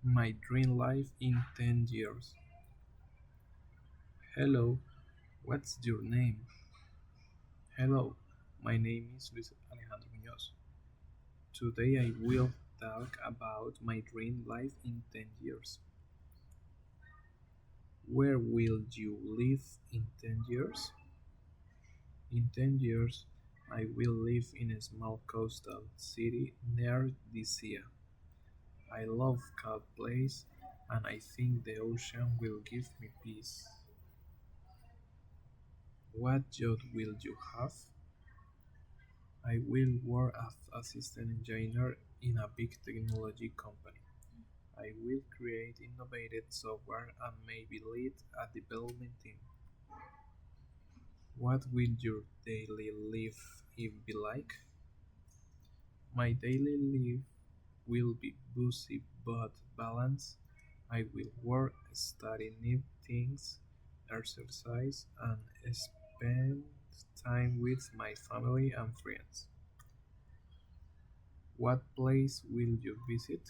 My dream life in 10 years. Hello, what's your name? Hello, my name is Luis Alejandro Muñoz. Today I will talk about my dream life in 10 years. Where will you live in 10 years? In 10 years, I will live in a small coastal city near the sea. I love calm place and I think the ocean will give me peace. What job will you have? I will work as assistant engineer in a big technology company. I will create innovative software and maybe lead a development team. What will your daily life be like? My daily life will be busy but balanced. I will work, study new things, exercise, and spend time with my family and friends. What place will you visit?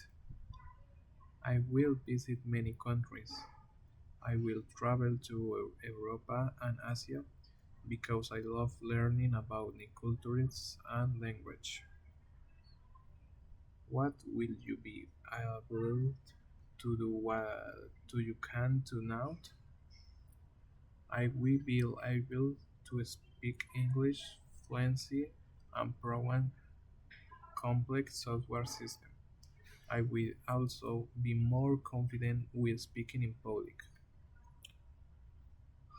I will visit many countries. I will travel to Europa and Asia because I love learning about new cultures and language. What will you be able to do what do you can to now? I will be able to speak English fluency and program complex software systems. I will also be more confident with speaking in public.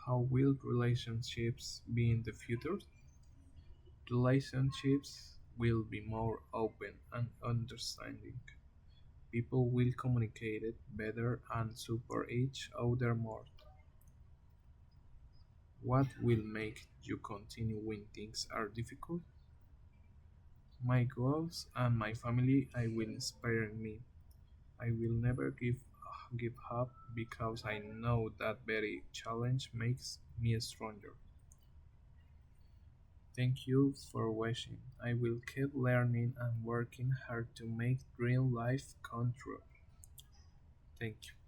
How will relationships be in the future? Relationships will be more open and understanding. People will communicate it better and support each other more. What will make you continue when things are difficult? My goals and my family I will inspire me. I will never give up because I know that very challenge makes me stronger. Thank you for watching. I will keep learning and working hard to make dream life come true. Thank you.